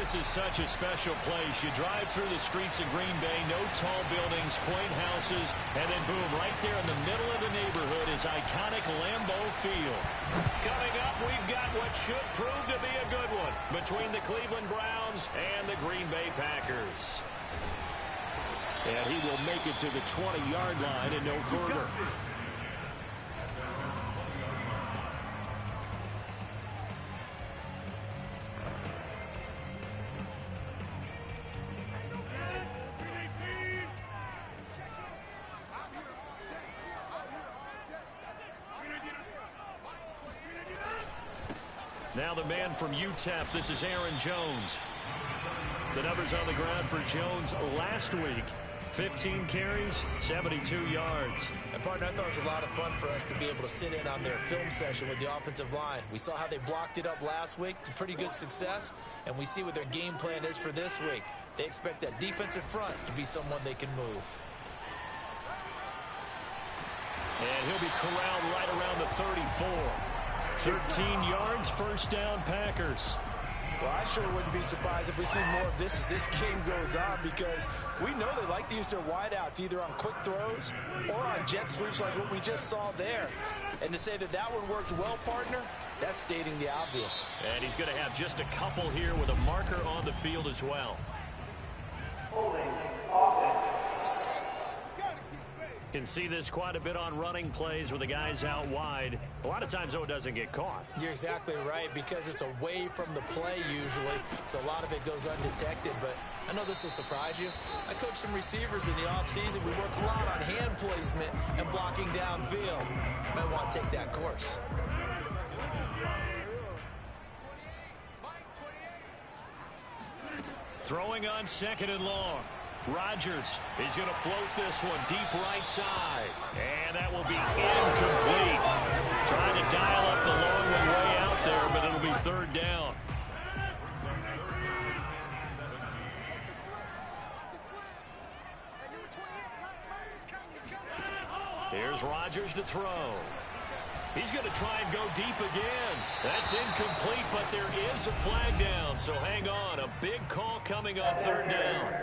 This is such a special place. You drive through the streets of Green Bay, no tall buildings, quaint houses, and then boom, right there in the middle of the neighborhood is iconic Lambeau Field. Coming up, we've got what should prove to be a good one between the Cleveland Browns and the Green Bay Packers. And he will make it to the 20-yard line and no further. Now the man from UTEP, this is Aaron Jones. The numbers on the ground for Jones last week. 15 carries, 72 yards. And, partner, I thought it was a lot of fun for us to be able to sit in on their film session with the offensive line. We saw how they blocked it up last week to pretty good success, and we see what their game plan is for this week. They expect that defensive front to be someone they can move. And he'll be corralled right around the 34. 13 yards, first down, Packers. Well, I sure wouldn't be surprised if we see more of this as this game goes on, because we know they like to use their wideouts either on quick throws or on jet sweeps like what we just saw there. And to say that that one worked well, partner, that's stating the obvious. And he's going to have just a couple here with a marker on the field as well. Holding offense. Can see this quite a bit on running plays with the guys out wide. A lot of times, though, it doesn't get caught. You're exactly right, because it's away from the play usually, so a lot of it goes undetected. But I know this will surprise you. I coached some receivers in the offseason. We work a lot on hand placement and blocking downfield. Might want to take that course. Throwing on second and long. Rodgers is going to float this one deep right side. And that will be incomplete. Trying to dial up the long one way out there, but it'll be third down. Here's Rodgers to throw. He's going to try and go deep again. That's incomplete, but there is a flag down, so hang on. A big call coming on third down.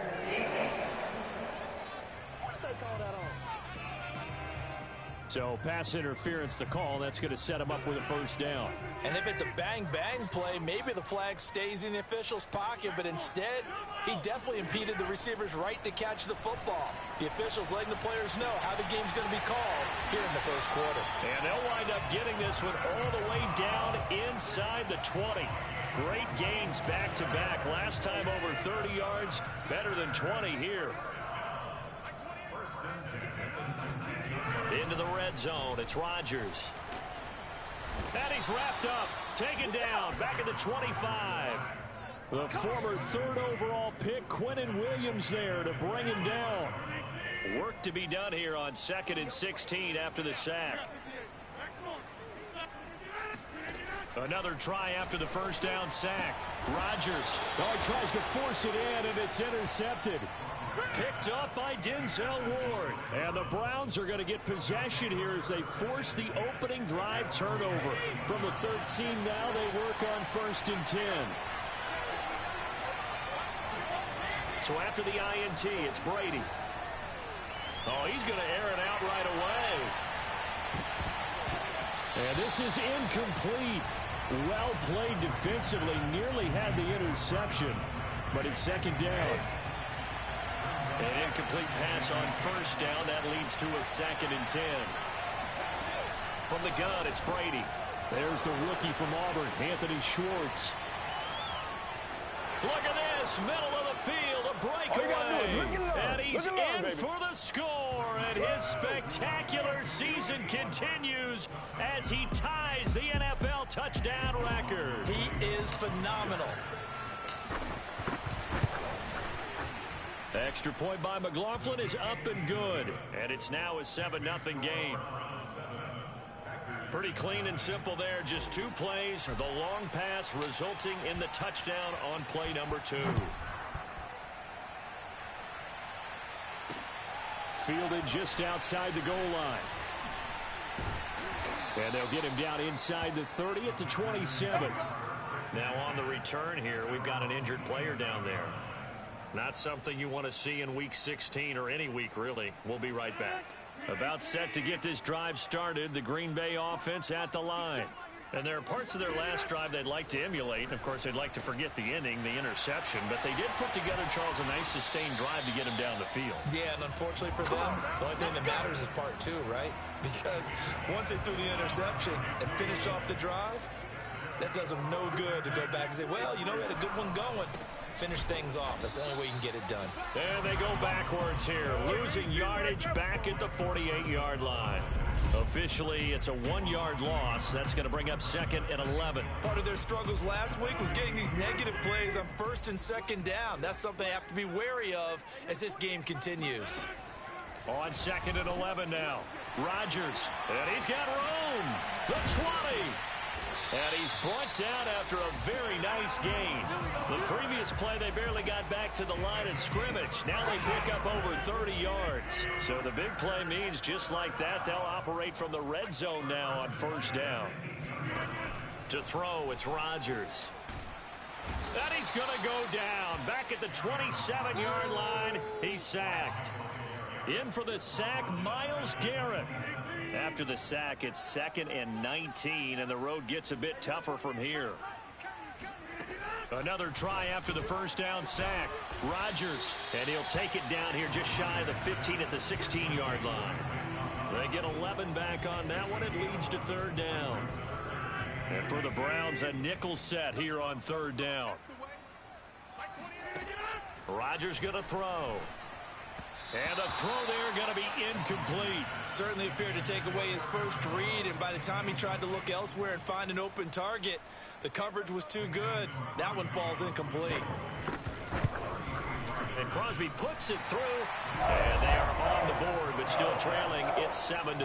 So pass interference to call. That's going to set him up with a first down. And if it's a bang-bang play, maybe the flag stays in the official's pocket, but instead, he definitely impeded the receiver's right to catch the football. The officials letting the players know how the game's going to be called here in the first quarter. And they'll wind up getting this one all the way down inside the 20. Great gains back-to-back. Last time over 30 yards, better than 20 here. Into the red zone, it's Rodgers. And he's wrapped up, taken down, back at the 25. The former third overall pick, Quinnen Williams there to bring him down. Work to be done here on 2nd and 16 after the sack. Another try after the first down sack. Rodgers. Oh, he tries to force it in, and it's intercepted. Picked up by Denzel Ward. And the Browns are going to get possession here as they force the opening drive turnover. From the 13 now, they work on 1st and 10. So after the INT, it's Brady. Oh, he's going to air it out right away. And this is incomplete. Well played defensively. Nearly had the interception. But it's 2nd down. An incomplete pass on 1st down. That leads to a 2nd and 10. From the gun, it's Brady. There's the rookie from Auburn, Anthony Schwartz. Look at this, middle of the field, a breakaway. And he's in for the score. And his spectacular season continues as he ties the NFL touchdown record. He is phenomenal. Extra point by McLaughlin is up and good. And it's now a 7-0 game. Pretty clean and simple there. Just 2 plays. The long pass resulting in the touchdown on play number 2. Fielded just outside the goal line. And they'll get him down inside the 30 at the 27. Now on the return here, we've got an injured player down there. Not something you want to see in Week 16 or any week, really. We'll be right back. About set to get this drive started, the Green Bay offense at the line. And there are parts of their last drive they'd like to emulate. And, of course, they'd like to forget the inning, the interception. But they did put together, Charles, a nice sustained drive to get him down the field. Yeah, and unfortunately for them, the only thing that matters is part two, right? Because once they threw the interception and finished off the drive, that does them no good to go back and say, well, you know, we had a good one going. Finish things off. That's the only way you can get it done. And they go backwards here, losing yardage back at the 48-yard line. Officially, it's a 1-yard loss. That's going to bring up 2nd and 11. Part of their struggles last week was getting these negative plays on 1st and 2nd down. That's something they have to be wary of as this game continues. On 2nd and 11 now. Rodgers, and he's got room. The 20. And he's brought down after a very nice gain. The previous play, they barely got back to the line of scrimmage. Now they pick up over 30 yards. So the big play means just like that, they'll operate from the red zone now on 1st down. To throw, it's Rodgers. And he's going to go down. Back at the 27-yard line, he's sacked. In for the sack, Myles Garrett. After the sack, it's 2nd and 19, and the road gets a bit tougher from here. Another try after the 1st down sack. Rodgers, and he'll take it down here just shy of the 15 at the 16-yard line. They get 11 back on that one. It leads to 3rd down. And for the Browns, a nickel set here on 3rd down. Rodgers going to throw. And the throw there going to be incomplete. Certainly appeared to take away his first read, and by the time he tried to look elsewhere and find an open target, the coverage was too good. That one falls incomplete. And Crosby puts it through, and they are on the board, but still trailing. It's 7-3.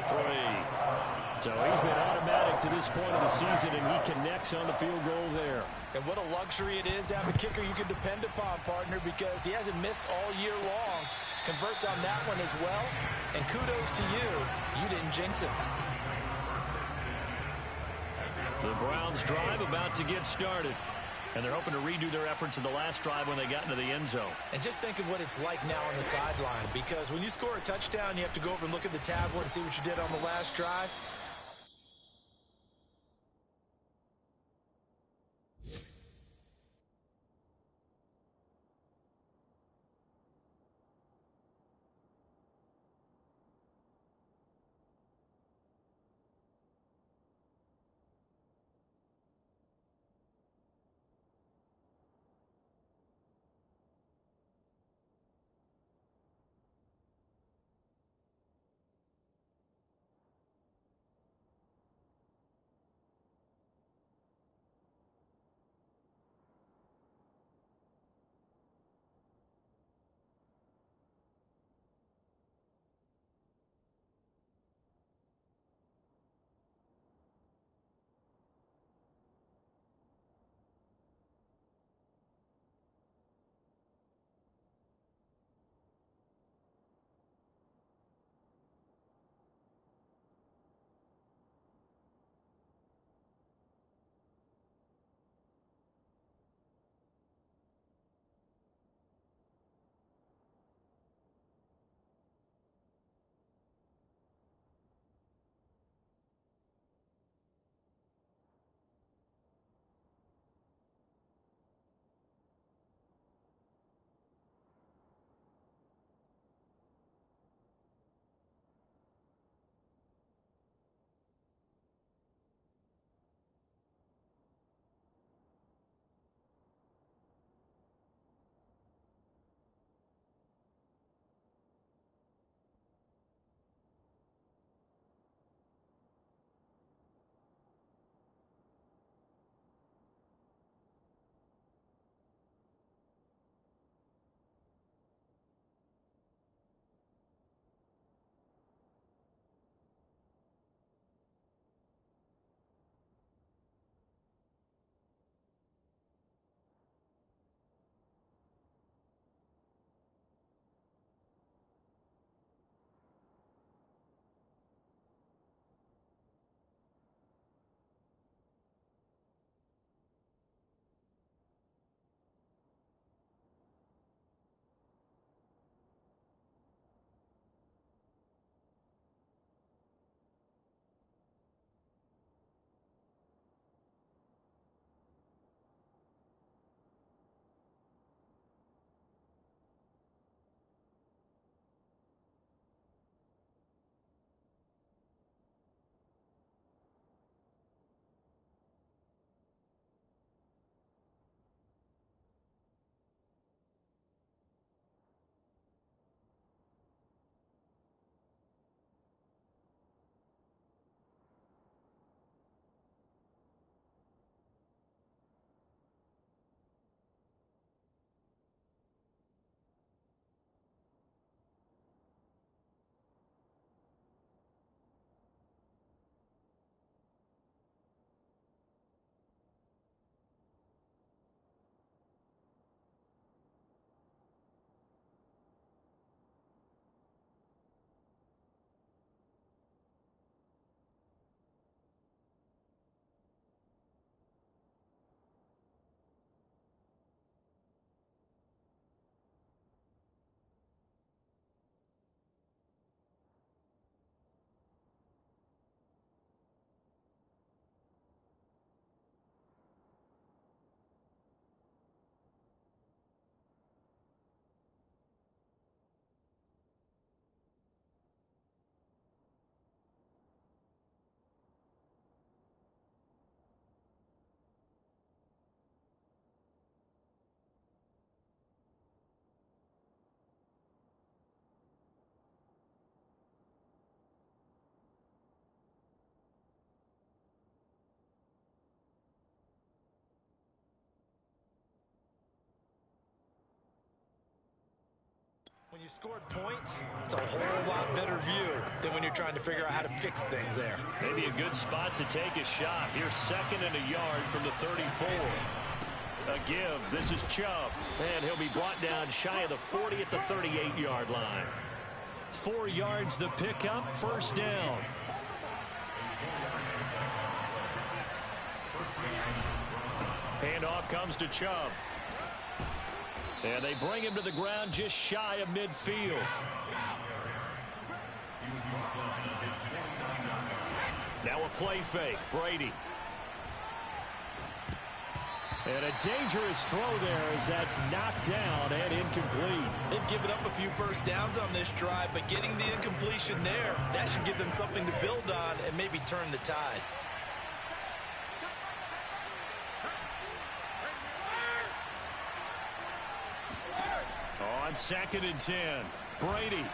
So he's been automatic to this point of the season, and he connects on the field goal there. And what a luxury it is to have a kicker you can depend upon, partner, because he hasn't missed all year long. Converts on that one as well, and kudos to you. You didn't jinx it. The Browns drive about to get started, and they're hoping to redo their efforts in the last drive when they got into the end zone. And just think of what it's like now on the sideline, because when you score a touchdown, you have to go over and look at the tablet and see what you did on the last drive. you scored points, it's a whole lot better view than when you're trying to figure out how to fix things there. Maybe a good spot to take a shot. Here's 2nd and a yard from the 34. A give. This is Chubb. And he'll be brought down shy of the 40 at the 38-yard line. 4 yards the pickup. 1st down. Handoff comes to Chubb. And they bring him to the ground just shy of midfield. Now a play fake. Brady. And a dangerous throw there as that's knocked down and incomplete. They've given up a few 1st downs on this drive, but getting the incompletion there, that should give them something to build on and maybe turn the tide. On 2nd and 10, Brady.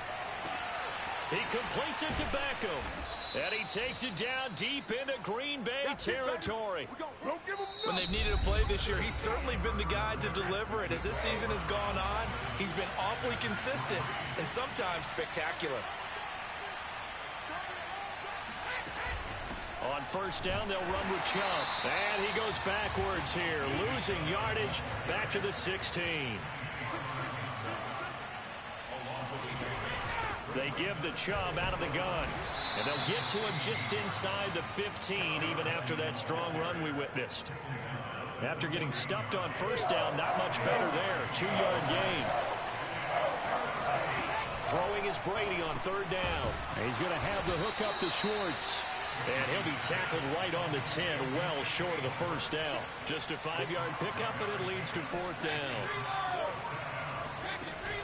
He completes it to Beckham. And he takes it down deep into Green Bay territory. When they've needed a play this year, he's certainly been the guy to deliver it. As this season has gone on, he's been awfully consistent and sometimes spectacular. On 1st down, they'll run with Chubb. And he goes backwards here, losing yardage back to the 16. They give the Chubb out of the gun. And they'll get to him just inside the 15, even after that strong run we witnessed. After getting stuffed on 1st down, not much better there. 2-yard gain. Throwing is Brady on 3rd down. And he's going to have the hook up to Schwartz. And he'll be tackled right on the 10, well short of the 1st down. Just a 5-yard pickup, and it leads to 4th down.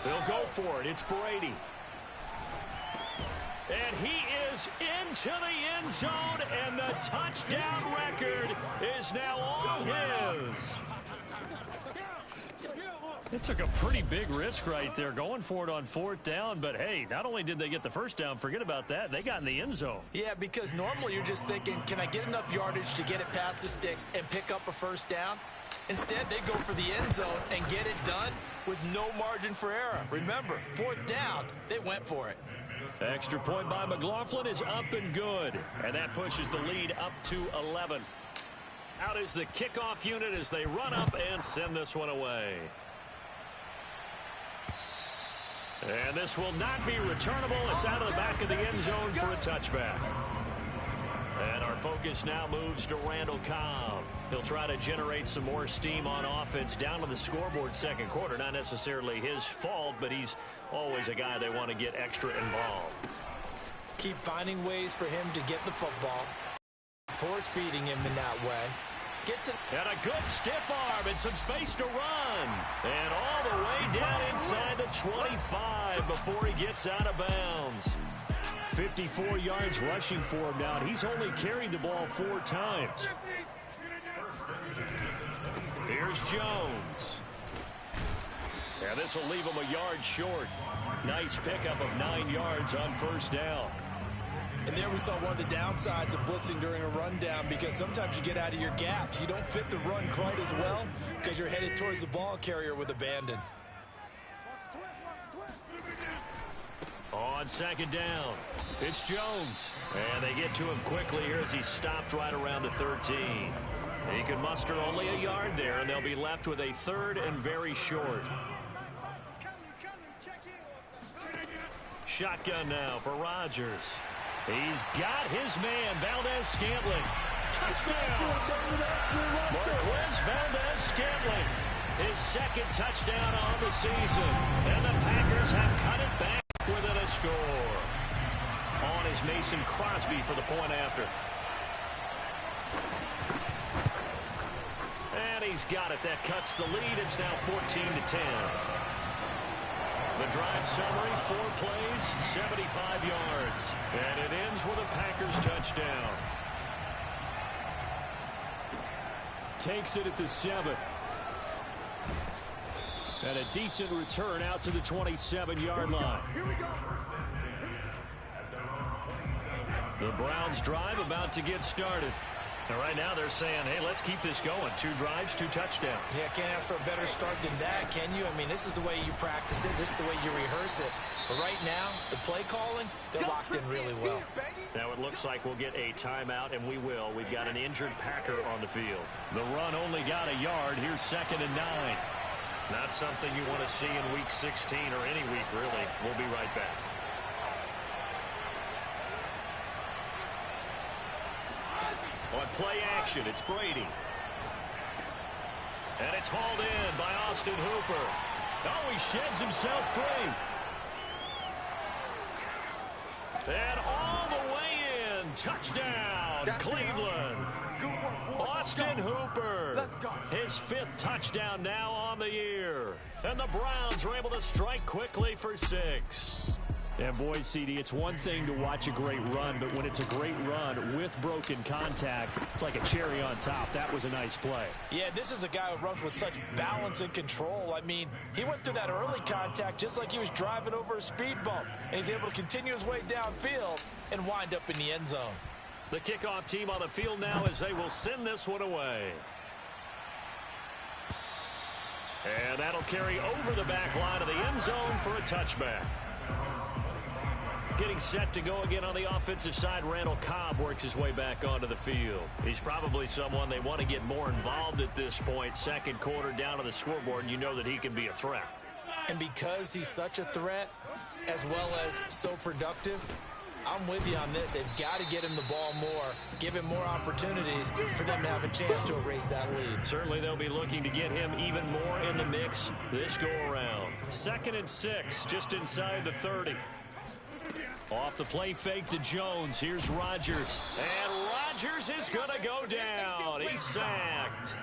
They'll go for it. It's Brady. And he is into the end zone, and the touchdown record is now all his. It took a pretty big risk right there going for it on 4th down, but hey, not only did they get the 1st down, forget about that, they got in the end zone. Yeah, because normally you're just thinking, can I get enough yardage to get it past the sticks and pick up a 1st down? Instead, they go for the end zone and get it done with no margin for error. Remember, 4th down, they went for it. Extra point by McLaughlin is up and good. And that pushes the lead up to 11. Out is the kickoff unit as they run up and send this one away. And this will not be returnable. It's out of the back of the end zone for a touchback. And our focus now moves to Randall Cobb. He'll try to generate some more steam on offense down to the scoreboard 2nd quarter. Not necessarily his fault, but he's always a guy they want to get extra involved. Keep finding ways for him to get the football. Force feeding him in that way. And a good stiff arm and some space to run. And all the way down inside the 25 before he gets out of bounds. 54 yards rushing for him now. He's only carried the ball 4 times. Here's Jones. Yeah, this will leave him a yard short. Nice pickup of 9 yards on 1st down. And there we saw one of the downsides of blitzing during a rundown, because sometimes you get out of your gaps. You don't fit the run quite as well because you're headed towards the ball carrier with abandon. On 2nd down, it's Jones. And they get to him quickly here as he stopped right around the 13. He can muster only a yard there, and they'll be left with a 3rd and very short. Shotgun now for Rodgers. He's got his man, Valdez-Scantling. Touchdown! Marquez Valdez-Scantling. His 2nd touchdown on the season. And the Packers have cut it back within a score. On is Mason Crosby for the point after. And he's got it. That cuts the lead. It's now 14-10. The drive summary, 4 plays, 75 yards. And it ends with a Packers touchdown. Takes it at the 7. And a decent return out to the 27-yard line. The Browns drive about to get started. And right now they're saying, hey, let's keep this going. 2 drives, 2 touchdowns. Yeah, can't ask for a better start than that, can you? I mean, this is the way you practice it. This is the way you rehearse it. But right now, the play calling, they're locked in really well. Now it looks like we'll get a timeout, and we will. We've got an injured Packer on the field. The run only got a yard. Here's 2nd and 9. Not something you want to see in Week 16 or any week, really. We'll be right back. On play action, it's Brady. And it's hauled in by Austin Hooper. Oh, he sheds himself free. And all the way in. Touchdown, Cleveland. Austin Hooper. His 5th touchdown now on the year. And the Browns are able to strike quickly for 6. And boy, CD, it's one thing to watch a great run, but when it's a great run with broken contact, it's like a cherry on top. That was a nice play. Yeah, this is a guy who runs with such balance and control. I mean, he went through that early contact just like he was driving over a speed bump. And he's able to continue his way downfield and wind up in the end zone. The kickoff team on the field now as they will send this one away. And that'll carry over the back line of the end zone for a touchback. Getting set to go again on the offensive side, Randall Cobb works his way back onto the field. He's probably someone they want to get more involved at this point. 2nd quarter down to the scoreboard, and you know that he can be a threat. And because he's such a threat, as well as so productive, I'm with you on this. They've got to get him the ball more, give him more opportunities for them to have a chance to erase that lead. Certainly they'll be looking to get him even more in the mix this go-around. 2nd and 6, just inside the 30. Off the play fake to Jones. Here's Rodgers. And Rodgers is going to go down. He's sacked.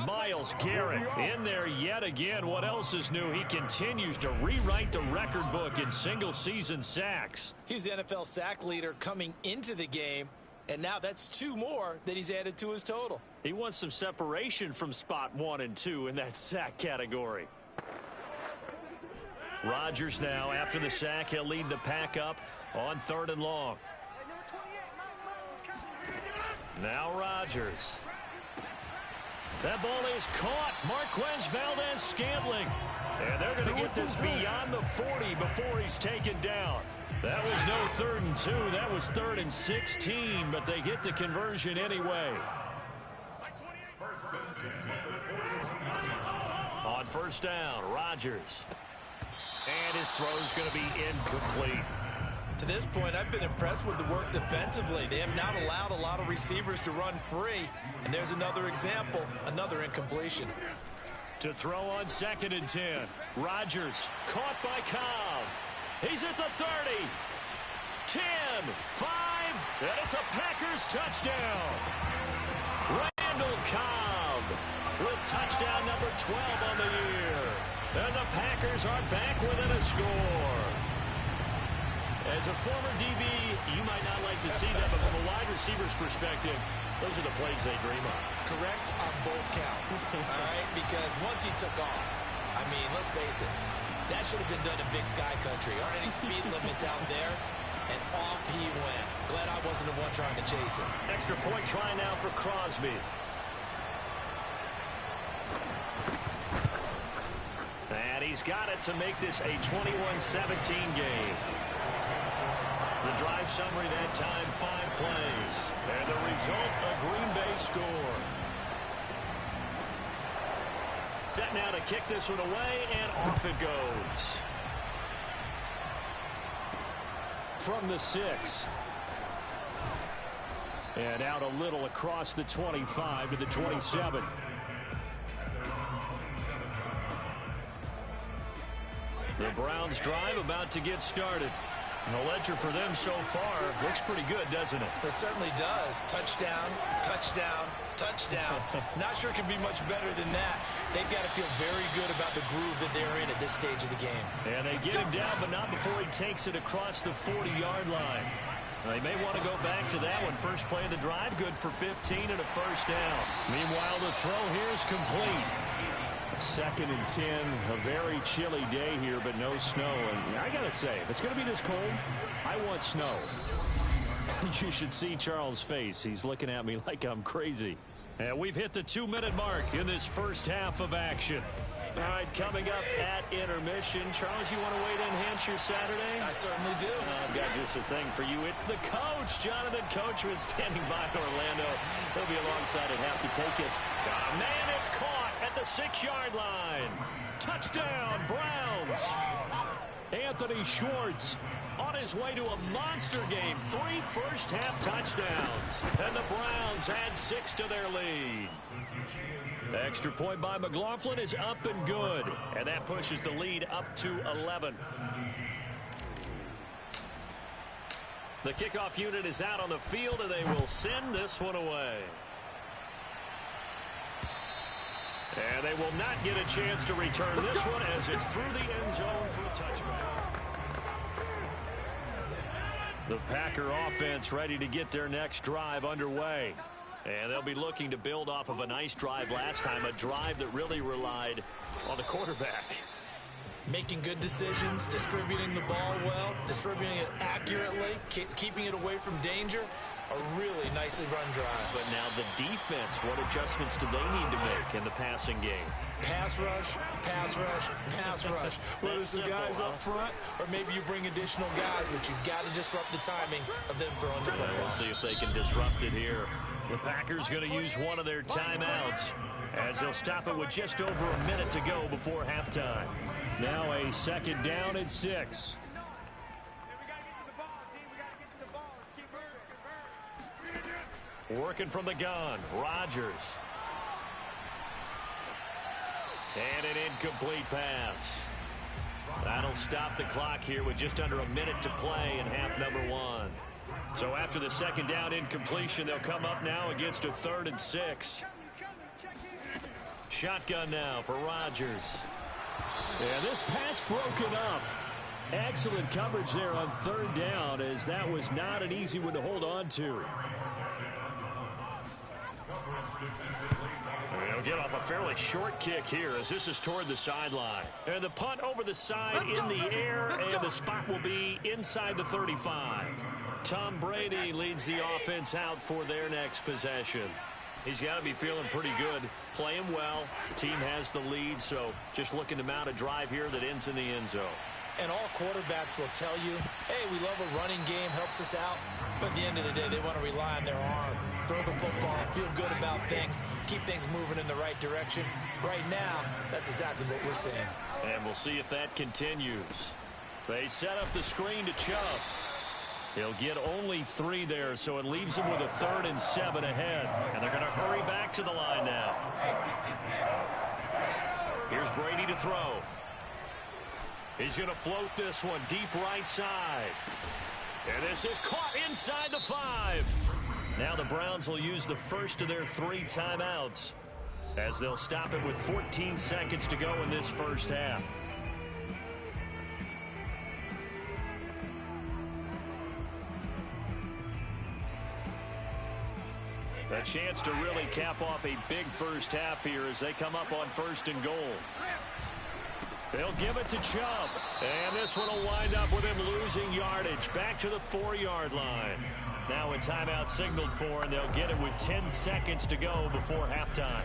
Myles Garrett in there yet again. What else is new? He continues to rewrite the record book in single-season sacks. He's the NFL sack leader coming into the game, and now that's 2 more that he's added to his total. He wants some separation from spot 1 and 2 in that sack category. Rodgers now, after the sack, he'll lead the pack up on 3rd and long. Now Rodgers. That ball is caught. Marquez Valdez-Scantling. And they're going to get this beyond the 40 before he's taken down. That was no 3rd and 2. That was 3rd and 16, but they get the conversion anyway. On 1st down, Rodgers. And his throw's going to be incomplete. To this point, I've been impressed with the work defensively. They have not allowed a lot of receivers to run free. And there's another example, another incompletion. To throw on 2nd and 10. Rodgers caught by Cobb. He's at the 30. 10, 5, and it's a Packers touchdown. Randall Cobb with touchdown number 12 on the year. And the Packers are back within a score. As a former DB, you might not like to see that, but from a wide receiver's perspective, those are the plays they dream of. Correct on both counts, all right? Because once he took off, I mean, let's face it, that should have been done in Big Sky Country. Aren't any speed limits out there? And off he went. Glad I wasn't the one trying to chase him. Extra point try now for Crosby. And he's got it to make this a 21-17 game. The drive summary that time, 5 plays. And the result, a Green Bay score. Set now to kick this one away, and off it goes. From the 6. And out a little across the 25 to the 27. The Browns drive about to get started. And the ledger for them so far looks pretty good, doesn't it? It certainly does. Touchdown, touchdown, touchdown. Not sure it can be much better than that. They've got to feel very good about the groove that they're in at this stage of the game. And they get him down, but not before he takes it across the 40-yard line. They may want to go back to that one. First play of the drive, good for 15 and a first down. Meanwhile, the throw here is complete. 2nd and 10, a very chilly day here, but no snow. And I got to say, if it's going to be this cold, I want snow. You should see Charles' face. He's looking at me like I'm crazy. And we've hit the 2-minute mark in this first half of action. All right, coming up at intermission. Charles, you want to wait to enhance your Saturday? I certainly do. I've got just a thing for you. It's the coach, Jonathan Coachman, standing by Orlando. He'll be alongside at half to take us. Oh, man, it's caught at the 6-yard line. Touchdown, Browns. Anthony Schwartz on his way to a monster game. 3 first-half touchdowns. And the Browns add 6 to their lead. The extra point by McLaughlin is up and good. And that pushes the lead up to 11. The kickoff unit is out on the field, and they will send this one away. And they will not get a chance to return this one as it's through the end zone for a touchback. The Packer offense ready to get their next drive underway. And they'll be looking to build off of a nice drive last time, a drive that really relied on the quarterback. Making good decisions, distributing the ball well, distributing it accurately, keeping it away from danger. A really nicely run drive. But now the defense, what adjustments do they need to make in the passing game? Pass rush, pass rush, pass rush. Whether it's the guys up front or maybe you bring additional guys, but you've got to disrupt the timing of them throwing the football. We'll see if they can disrupt it here. The Packers going to use one of their timeouts as they'll stop it with just over a minute to go before halftime. Now a second down and 6. Working from the gun, Rodgers. And an incomplete pass. That'll stop the clock here with just under a minute to play in half number 1. So after the second down incompletion, they'll come up now against a 3rd and 6. Shotgun now for Rodgers. And this pass broken up. Excellent coverage there on 3rd down, as that was not an easy one to hold on to. They'll get off a fairly short kick here as this is toward the sideline. And the punt over the side in the air, and the spot will be inside the 35. Tom Brady leads the offense out for their next possession. He's got to be feeling pretty good, playing well. The team has the lead, so just looking to mount a drive here that ends in the end zone. And all quarterbacks will tell you, hey, we love a running game, helps us out. But at the end of the day, they want to rely on their arm. Throw the football, feel good about things, keep things moving in the right direction. Right now, that's exactly what we're seeing. And we'll see if that continues. They set up the screen to Chubb. He'll get only 3 there, so it leaves him with a 3rd and 7 ahead. And they're going to hurry back to the line now. Here's Brady to throw. He's going to float this one deep right side. And this is caught inside the 5. Now the Browns will use the first of their 3 timeouts as they'll stop it with 14 seconds to go in this first half. A chance to really cap off a big first half here as they come up on 1st and goal. They'll give it to Chubb. And this one will wind up with him losing yardage back to the 4-yard line. Now a timeout signaled for, and they'll get it with 10 seconds to go before halftime.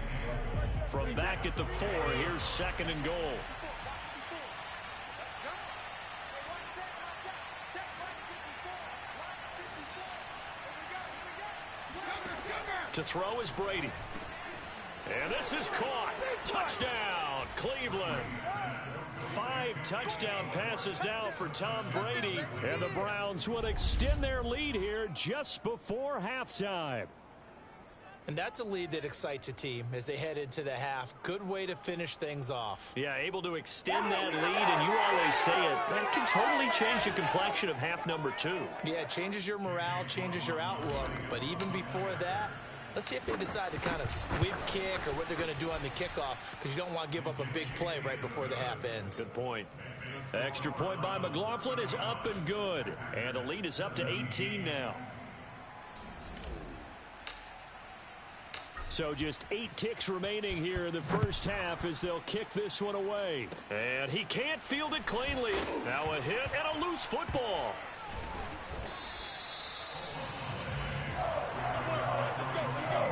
From back at the 4, here's 2nd and goal. To throw is Brady. And this is caught. Touchdown, Cleveland. 5 touchdown passes now for Tom Brady. And the Browns will extend their lead here just before halftime. And that's a lead that excites a team as they head into the half. Good way to finish things off. Yeah, able to extend that lead, and you always say it, that can totally change the complexion of half number 2. Yeah, it changes your morale, changes your outlook. But even before that, let's see if they decide to kind of squib kick or what they're going to do on the kickoff, because you don't want to give up a big play right before the half ends. Good point. Extra point by McLaughlin is up and good. And the lead is up to 18 now. So just 8 ticks remaining here in the first half as they'll kick this one away. And he can't field it cleanly. Now a hit and a loose football.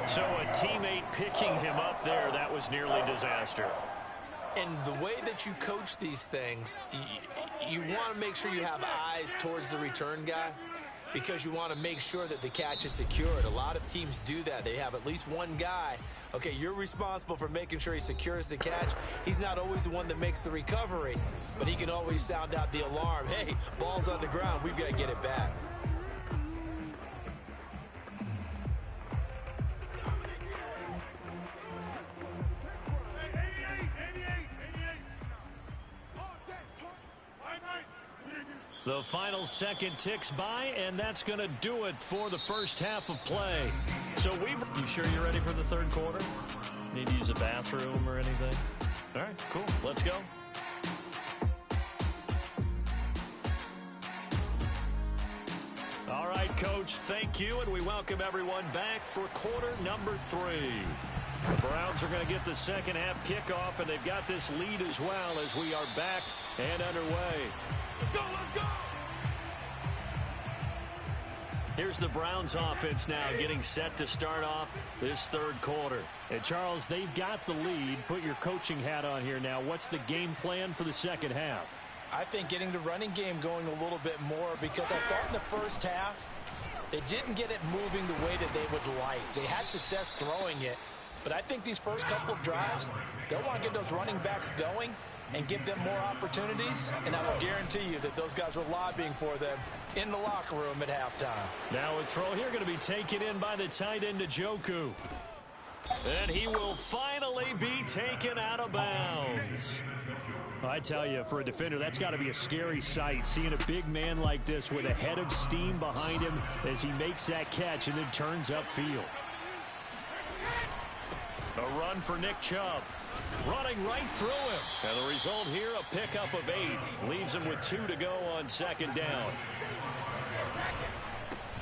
So a teammate picking him up there, that was nearly disaster. And the way that you coach these things, you want to make sure you have eyes towards the return guy because you want to make sure that the catch is secured. A lot of teams do that. They have at least one guy. Okay, you're responsible for making sure he secures the catch. He's not always the one that makes the recovery, but he can always sound out the alarm. Hey, ball's on the ground. We've got to get it back. The final second ticks by, and that's going to do it for the first half of play. So you sure you're ready for the third quarter? Need to use a bathroom or anything? All right, cool. Let's go. All right, Coach, thank you, and we welcome everyone back for quarter number 3. The Browns are going to get the second half kickoff, and they've got this lead as well as we are back and underway. Let's go, let's go! Here's the Browns offense now getting set to start off this third quarter. And, Charles, they've got the lead. Put your coaching hat on here now. What's the game plan for the second half? I think getting the running game going a little bit more because I thought in the first half they didn't get it moving the way that they would like. They had success throwing it, but I think these first couple of drives, they'll want to get those running backs going and give them more opportunities, and I will guarantee you that those guys were lobbying for them in the locker room at halftime. Now a throw here going to be taken in by the tight end Njoku. And he will finally be taken out of bounds. I tell you, for a defender, that's got to be a scary sight, seeing a big man like this with a head of steam behind him as he makes that catch and then turns upfield. A run for Nick Chubb. Running right through him. And the result here, a pickup of 8. Leaves him with 2 to go on second down.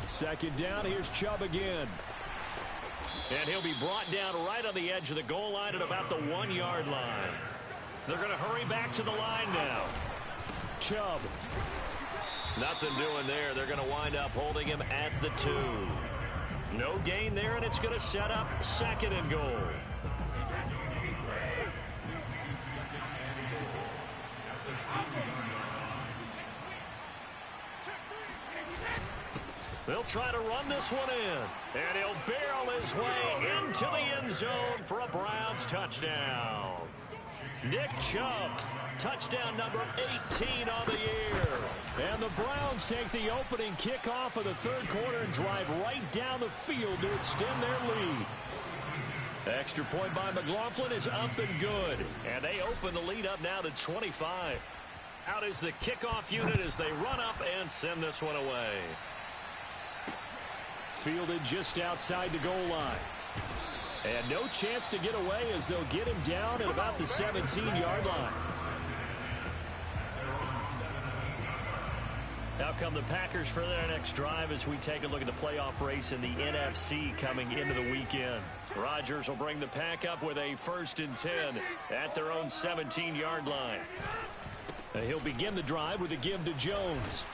Second down, here's Chubb again. And he'll be brought down right on the edge of the goal line at about the 1-yard line. They're going to hurry back to the line now. Chubb. Nothing doing there. They're going to wind up holding him at the 2. No gain there, and it's going to set up second and goal. They'll try to run this one in. And he'll barrel his way into the end zone for a Browns touchdown. Nick Chubb, touchdown number 18 on the year. And the Browns take the opening kickoff of the third quarter and drive right down the field to extend their lead. Extra point by McLaughlin is up and good. And they open the lead up now to 25. Out is the kickoff unit as they run up and send this one away. Fielded just outside the goal line. And no chance to get away as they'll get him down at about the 17-yard line. Now come the Packers for their next drive as we take a look at the playoff race in the NFC coming into the weekend. Rodgers will bring the pack up with a 1st and 10 at their own 17-yard line. He'll begin the drive with a give to Jones.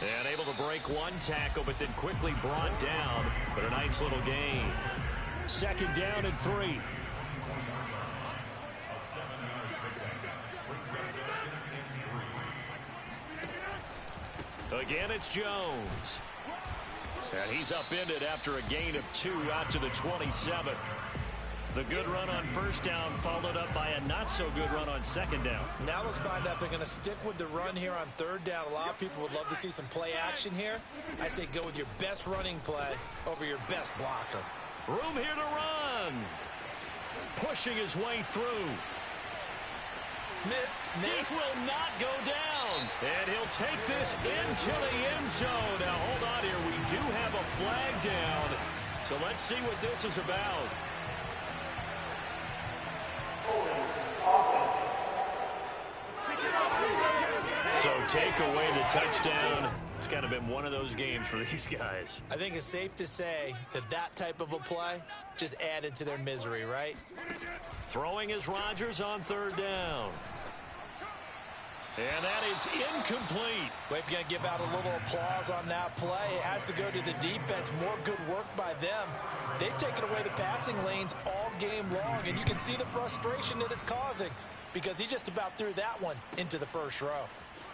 And able to break one tackle, but then quickly brought down. But a nice little gain. Second down and 3. Again, it's Jones. And he's upended after a gain of 2 out to the 27. The good run on first down followed up by a not-so-good run on second down. Now let's find out if they're going to stick with the run here on third down. A lot of people would love to see some play action here. I say go with your best running play over your best blocker. Room here to run. Pushing his way through. Missed. This will not go down. And he'll take this into the end zone. Now, hold on here. We do have a flag down. So let's see what this is about. So take away the touchdown. It's kind of been one of those games for these guys. I think it's safe to say that that type of a play just added to their misery, right? Throwing is Rodgers on third down. And that is incomplete. Well, if you're going to give out a little applause on that play, it has to go to the defense. More good work by them. They've taken away the passing lanes all game long, and you can see the frustration that it's causing because he just about threw that one into the first row.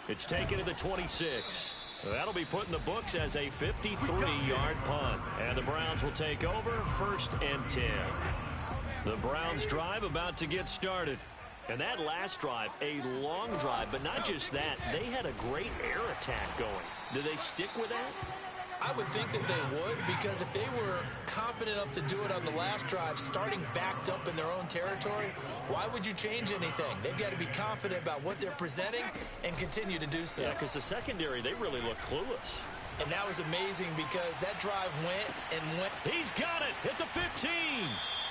It's taken to the 26. That'll be put in the books as a 53-yard punt. And the Browns will take over 1st and 10. The Browns drive about to get started. And that last drive, a long drive, but not just that. They had a great air attack going. Do they stick with that? I would think that they would, because if they were confident enough to do it on the last drive, starting backed up in their own territory, why would you change anything? They've got to be confident about what they're presenting and continue to do so. Yeah, because the secondary, they really look clueless. And that was amazing because that drive went and went. He's got it at the 15.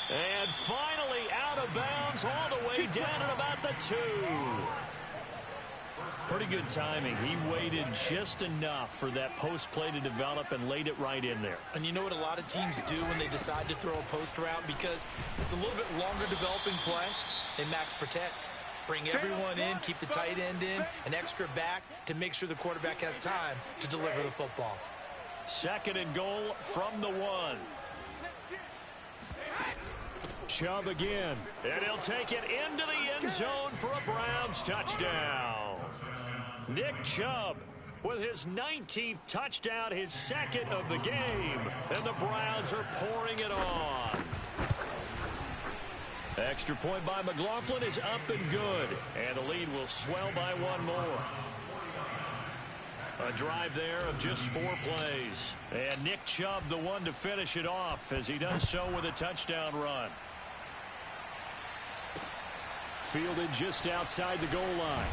And finally out of bounds all the way down at about the 2. Pretty good timing. He waited just enough for that post play to develop and laid it right in there. And you know what a lot of teams do when they decide to throw a post route? Because it's a little bit longer developing play. They max protect. Bring everyone in, keep the tight end in, an extra back to make sure the quarterback has time to deliver the football. 2nd and goal from the 1. Chubb again. And he'll take it into the end zone for a Browns touchdown. Nick Chubb with his 19th touchdown, his 2nd of the game. And the Browns are pouring it on. Extra point by McLaughlin is up and good. And the lead will swell by 1 more. A drive there of just 4 plays. And Nick Chubb the one to finish it off as he does so with a touchdown run. Fielded just outside the goal line.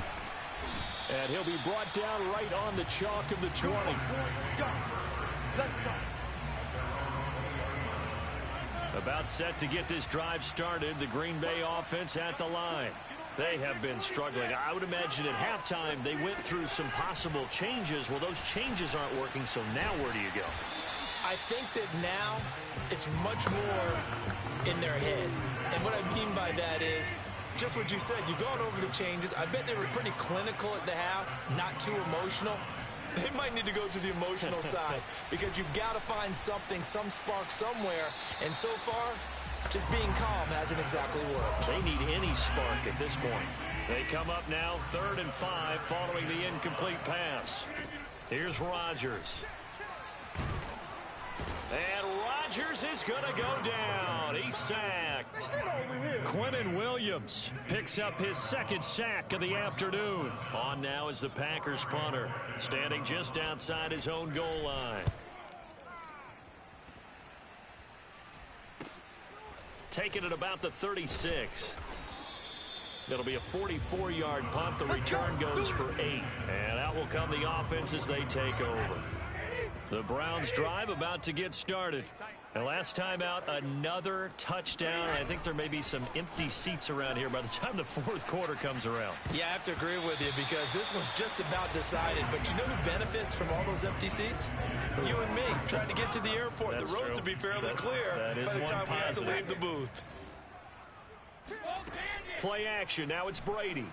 And he'll be brought down right on the chalk of the 20. Let's go. About set to get this drive started, the Green Bay offense at the line. They have been struggling. I would imagine at halftime they went through some possible changes. Well, those changes aren't working, so now where do you go? I think that now it's much more in their head. And what I mean by that is just what you said. You've gone over the changes. I bet they were pretty clinical at the half, not too emotional. They might need to go to the emotional side because you've got to find something, some spark somewhere. And so far, just being calm hasn't exactly worked. They need any spark at this point. They come up now 3rd and 5 following the incomplete pass. Here's Rodgers. And Rodgers is going to go down. He's sacked. Quinnen Williams picks up his 2nd sack of the afternoon. On now is the Packers punter, standing just outside his own goal line. Taking it about the 36. It'll be a 44-yard punt. The return goes for 8. And out will come the offense as they take over. The Browns drive about to get started. And last time out, another touchdown. I think there may be some empty seats around here by the time the 4th quarter comes around. Yeah, I have to agree with you because this one's just about decided. But you know who benefits from all those empty seats? You and me, trying to get to the airport. That's the roads true. will be fairly clear is by the time we have to positive. leave the booth. Play action. Now it's Brady.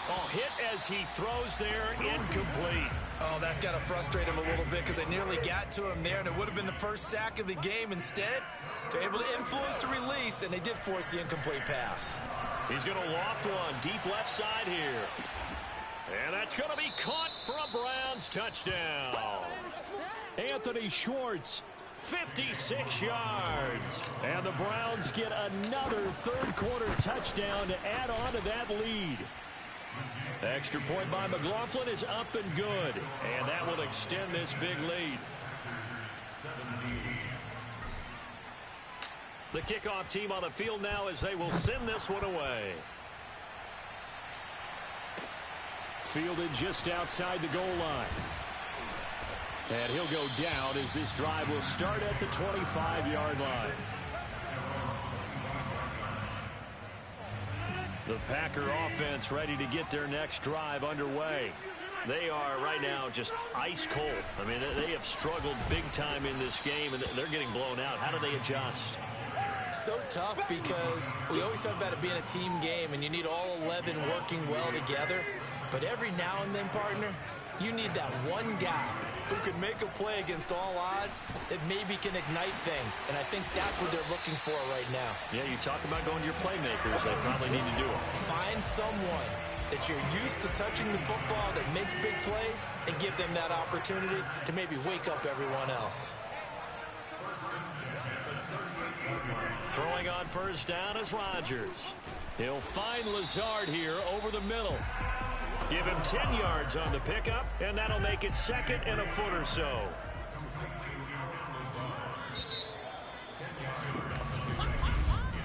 Oh, hit as he throws there, incomplete. Oh, that's got to frustrate him a little bit because they nearly got to him there, and it would have been the first sack of the game. Instead, they're able to influence the release, and they did force the incomplete pass. He's going to loft one deep left side here. And that's going to be caught for a Browns touchdown. Anthony Schwartz, 56 yards. And the Browns get another 3rd quarter touchdown to add on to that lead. Extra point by McLaughlin is up and good. And that will extend this big lead. The kickoff team on the field now as they will send this one away. Fielded just outside the goal line. And he'll go down as this drive will start at the 25-yard line. The Packer offense ready to get their next drive underway. They are right now just ice cold. I mean, they have struggled big time in this game, and they're getting blown out. How do they adjust? So tough because we always talk about it being a team game and you need all 11 working well together. But every now and then, partner, you need that one guy who can make a play against all odds that maybe can ignite things. And I think that's what they're looking for right now. Yeah, you talk about going to your playmakers. They probably need to do it. Find someone that you're used to touching the football that makes big plays and give them that opportunity to maybe wake up everyone else. Throwing on first down is Rodgers. He'll find Lazard here over the middle. Give him 10 yards on the pickup, and that'll make it 2nd and a foot or so.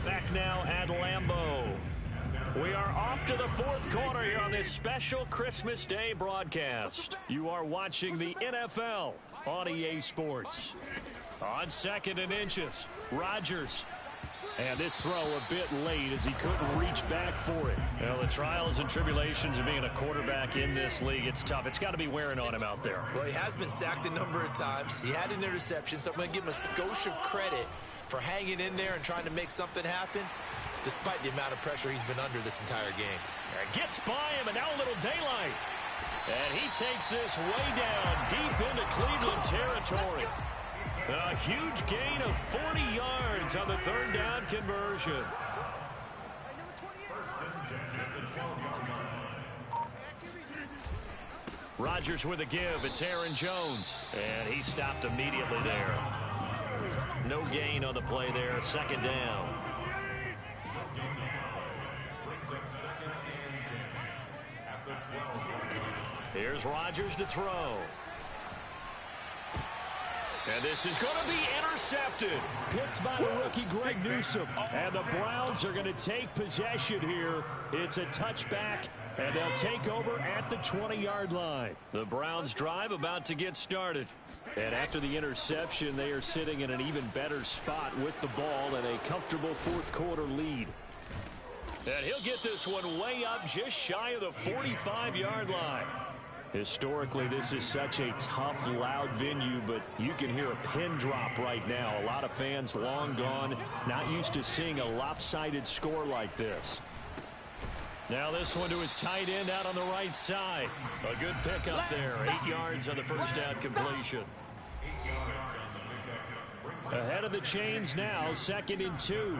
Back now at Lambeau. We are off to the 4th quarter here on this special Christmas Day broadcast. You are watching the NFL on EA Sports. On 2nd and inches, Rodgers. And this throw a bit late as he couldn't reach back for it. Well, the trials and tribulations of being a quarterback in this league, it's tough. It's got to be wearing on him out there. Well, he has been sacked a number of times. He had an interception, so I'm going to give him a skosh of credit for hanging in there and trying to make something happen, despite the amount of pressure he's been under this entire game. Gets by him, and now a little daylight. And he takes this way down, deep into Cleveland territory. A huge gain of 40 yards on the 3rd down conversion. Rodgers with a give. It's Aaron Jones. And he stopped immediately there. No gain on the play there. 2nd down. Here's Rodgers to throw. And this is going to be intercepted. Picked by the rookie Greg Newsome. And the Browns are going to take possession here. It's a touchback, and they'll take over at the 20-yard line. The Browns drive about to get started. And after the interception, they are sitting in an even better spot with the ball and a comfortable 4th quarter lead. And he'll get this one way up just shy of the 45-yard line. Historically, this is such a tough, loud venue, but you can hear a pin drop right now. A lot of fans long gone, not used to seeing a lopsided score like this. Now this one to his tight end out on the right side. A good pickup there. 8 yards on the first down completion. Ahead of the chains now, 2nd and 2.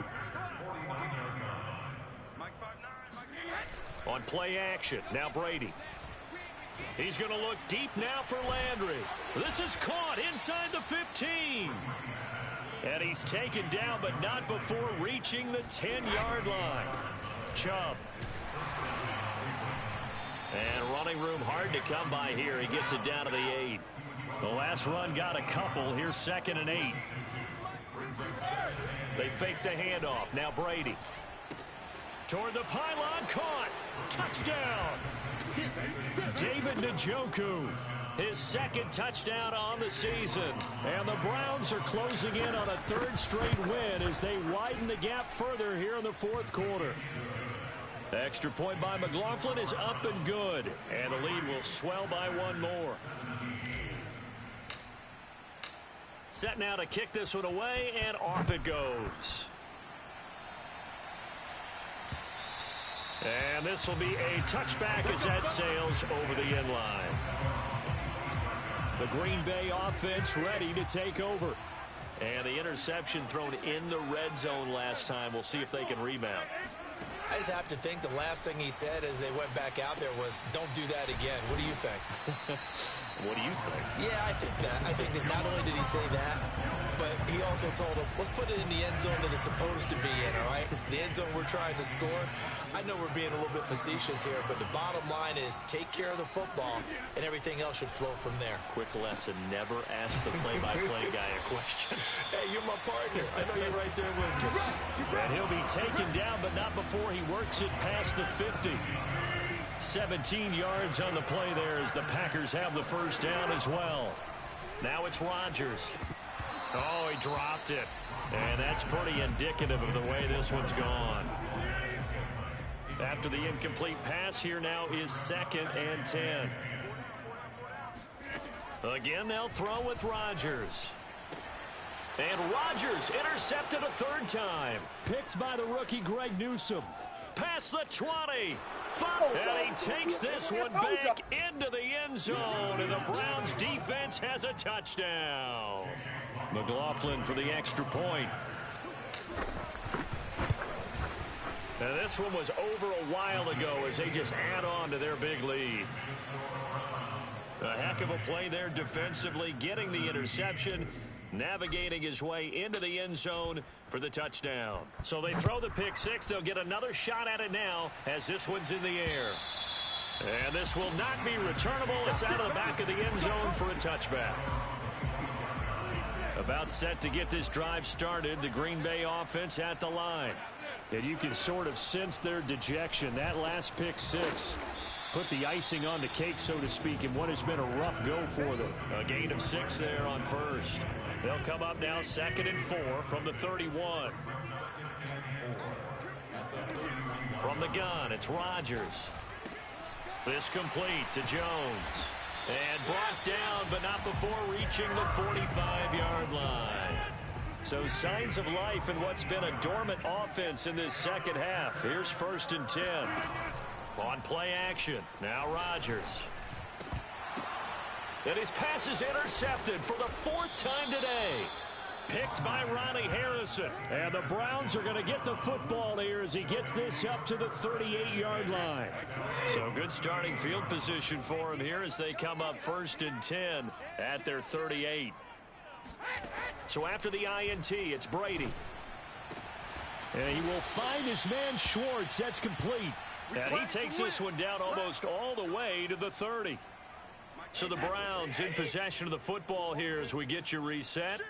On play action, now Brady. He's going to look deep now for Landry. This is caught inside the 15. And he's taken down, but not before reaching the 10-yard line. Chubb. And running room hard to come by here. He gets it down to the 8. The last run got a couple. Here's 2nd and 8. They fake the handoff. Now Brady. Toward the pylon, caught. Touchdown. David Njoku, his 2nd touchdown on the season. And the Browns are closing in on a 3rd straight win as they widen the gap further here in the 4th quarter. Extra point by McLaughlin is up and good. And the lead will swell by one more. Set now to kick this one away, and off it goes. And this will be a touchback as that sails over the end line. The Green Bay offense ready to take over. And the interception thrown in the red zone last time. We'll see if they can rebound. I just have to think the last thing he said as they went back out there was, don't do that again. What do you think? What do you think? Yeah, I think that. I think that not only did he say that, but he also told him, let's put it in the end zone that it's supposed to be in, all right? The end zone we're trying to score. I know we're being a little bit facetious here, but the bottom line is take care of the football, and everything else should flow from there. Quick lesson, never ask the play-by-play guy a question. Hey, you're my partner. I know you're right there with me. And he'll be taken down, but not before he works it past the 50. 17 yards on the play there as the Packers have the first down as well. Now it's Rodgers. Oh, he dropped it. And that's pretty indicative of the way this one's gone. After the incomplete pass, here now is 2nd and 10. Again, they'll throw with Rodgers. And Rodgers intercepted a third time. Picked by the rookie Greg Newsome. Past the 20. And he takes this one back into the end zone. And the Browns defense has a touchdown. McLaughlin for the extra point. Now this one was over a while ago as they just add on to their big lead. A heck of a play there defensively, getting the interception, navigating his way into the end zone for the touchdown. So they throw the pick six. They'll get another shot at it now as this one's in the air. And this will not be returnable. It's out of the back of the end zone for a touchback. About set to get this drive started, the Green Bay offense at the line. And you can sort of sense their dejection. That last pick six put the icing on the cake, so to speak, in what has been a rough go for them. A gain of 6 there on first. They'll come up now 2nd and 4 from the 31. From the gun, it's Rodgers. This complete to Jones. And brought down, but not before reaching the 45-yard line. So signs of life in what's been a dormant offense in this second half. Here's 1st and 10. On play action. Now Rodgers. And his pass is intercepted for the 4th time today. Picked by Ronnie Harrison. And the Browns are going to get the football here as he gets this up to the 38-yard line. So good starting field position for him here as they come up 1st and 10 at their 38. So after the INT, it's Brady. And he will find his man Schwartz. That's complete. And he takes this one down almost all the way to the 30. So the Browns in possession of the football here as we get you reset.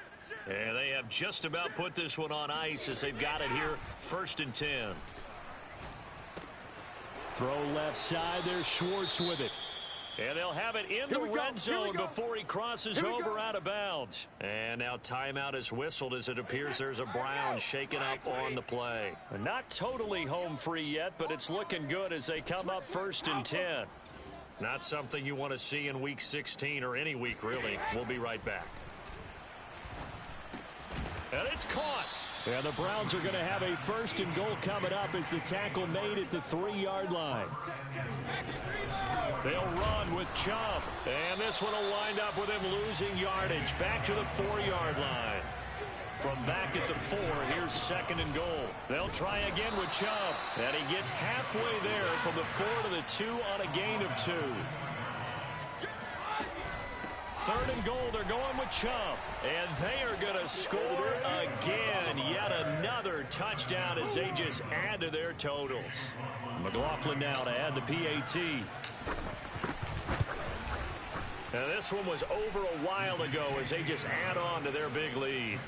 And they have just about put this one on ice as they've got it here 1st and 10. Throw left side. There's Schwartz with it. And they'll have it in the red zone before he crosses over out of bounds. And now timeout is whistled as it appears there's a Brown shaken up on the play. Not totally home free yet, but it's looking good as they come up 1st and 10. Not something you want to see in week 16 or any week, really. We'll be right back. And it's caught. And the Browns are going to have a 1st and goal coming up as the tackle made at the 3-yard line. They'll run with Chubb. And this one will wind up with him losing yardage back to the 4-yard line. From back at the 4, here's 2nd and goal. They'll try again with Chubb. And he gets halfway there from the 4 to the 2 on a gain of 2. 3rd and goal, they're going with Chubb. And they are going to score again. Yet another touchdown as they just add to their totals. McLaughlin now to add the PAT. Now this one was over a while ago as they just add on to their big lead.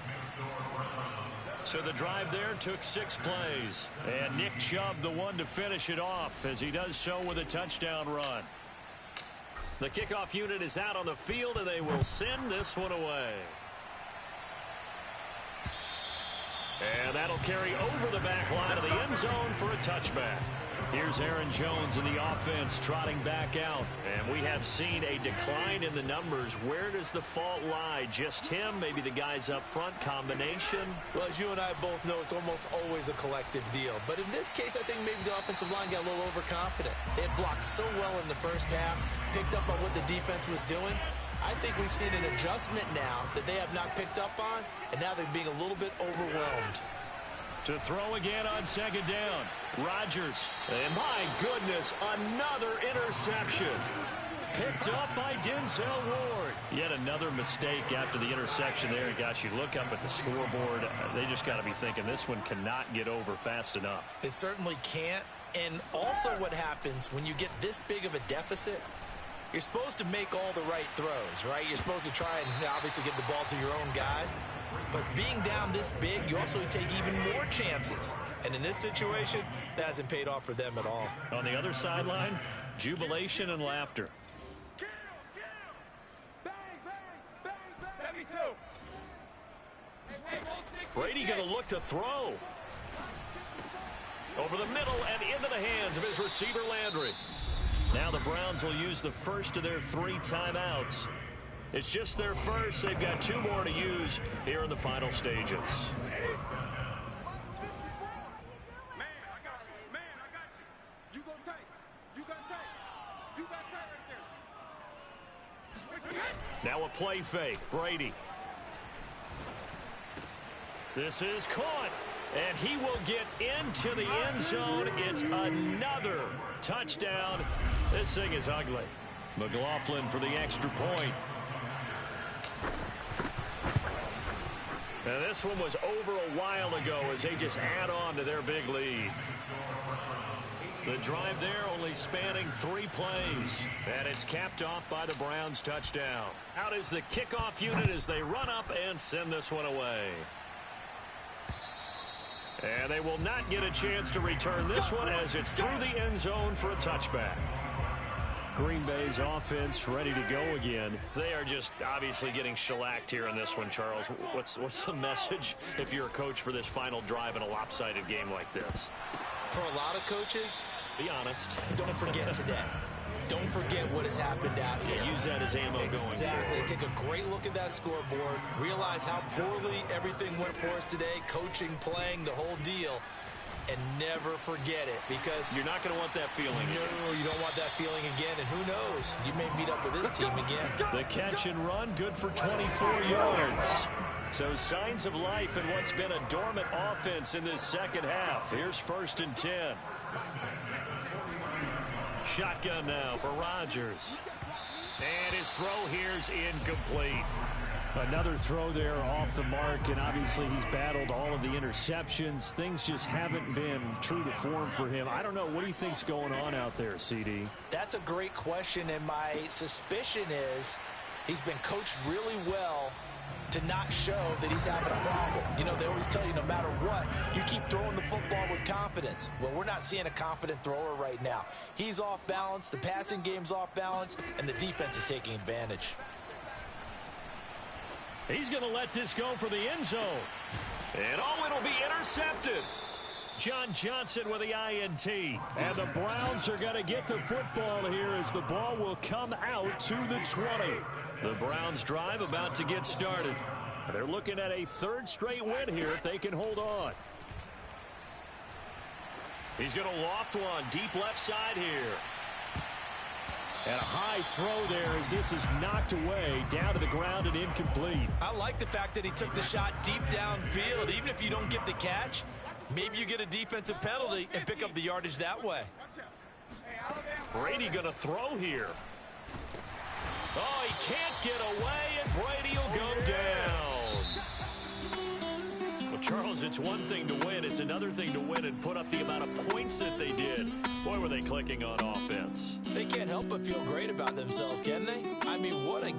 So the drive there took 6 plays. And Nick Chubb the one to finish it off as he does so with a touchdown run. The kickoff unit is out on the field, and they will send this one away. And that'll carry over the back line of the end zone for a touchback. Here's Aaron Jones in the offense trotting back out. And we have seen a decline in the numbers. Where does the fault lie? Just him? Maybe the guys up front? Combination? Well, as you and I both know, it's almost always a collective deal. But in this case, I think maybe the offensive line got a little overconfident. They had blocked so well in the first half, picked up on what the defense was doing. I think we've seen an adjustment now that they have not picked up on, and now they're being a little bit overwhelmed. To throw again on 2nd down. Rodgers. And my goodness, another interception. Picked up by Denzel Ward. Yet another mistake after the interception there. Gosh, you look up at the scoreboard. They just got to be thinking this one cannot get over fast enough. It certainly can't. And also what happens when you get this big of a deficit, you're supposed to make all the right throws, right? You're supposed to try and obviously get the ball to your own guys. But being down this big, you also take even more chances. And in this situation, that hasn't paid off for them at all. On the other sideline, jubilation and laughter. Brady going to look to throw. Over the middle and into the hands of his receiver, Landry. Now the Browns will use the first of their 3 timeouts. It's just their first. They've got 2 more to use here in the final stages. Man, I got you. Man, I got you. You go tight. You got tight. You got tight right there. Now a play fake. Brady. This is caught. And he will get into the end zone. It's another touchdown. This thing is ugly. McLaughlin for the extra point. Now this one was over a while ago as they just add on to their big lead. The drive there only spanning 3 plays. And it's capped off by the Browns touchdown. Out is the kickoff unit as they run up and send this one away. And they will not get a chance to return this one as it's through the end zone for a touchback. Green Bay's offense ready to go again. They are just obviously getting shellacked here in this one, Charles. What's the message if you're a coach for this final drive in a lopsided game like this? For a lot of coaches, be honest. Don't forget today. Don't forget what has happened out here. Yeah, use that as ammo going forward. Exactly. Take a great look at that scoreboard. Realize how poorly everything went for us today. Coaching, playing, the whole deal. And never forget it, because you're not going to want that feeling again. No, you don't want that feeling again. And who knows? You may meet up with this team again. The catch and run, good for 24 yards. So signs of life in what's been a dormant offense in this second half. Here's 1st and 10. Shotgun now for Rodgers. And his throw here's incomplete. Another throw there off the mark, and obviously he's battled all of the interceptions. Things just haven't been true to form for him. I don't know. What do you think's going on out there, CD? That's a great question, and my suspicion is he's been coached really well to not show that he's having a problem. You know, they always tell you no matter what, you keep throwing the football with confidence. Well, we're not seeing a confident thrower right now. He's off balance, the passing game's off balance, and the defense is taking advantage. He's going to let this go for the end zone. And oh, it'll be intercepted. John Johnson with the INT. And the Browns are going to get the football here as the ball will come out to the 20. The Browns drive about to get started. They're looking at a 3rd straight win here if they can hold on. He's going to loft one deep left side here. And a high throw there as this is knocked away down to the ground and incomplete. I like the fact that he took the shot deep downfield. Even if you don't get the catch, maybe you get a defensive penalty and pick up the yardage that way. Brady going to throw here. Oh, he can't get away, and Brady will go down. Well, Charles, it's one thing to win. It's another thing to win and put up the amount of points that they did. Boy, were they clicking on offense. They can't help but feel great about themselves, can they? I mean, what a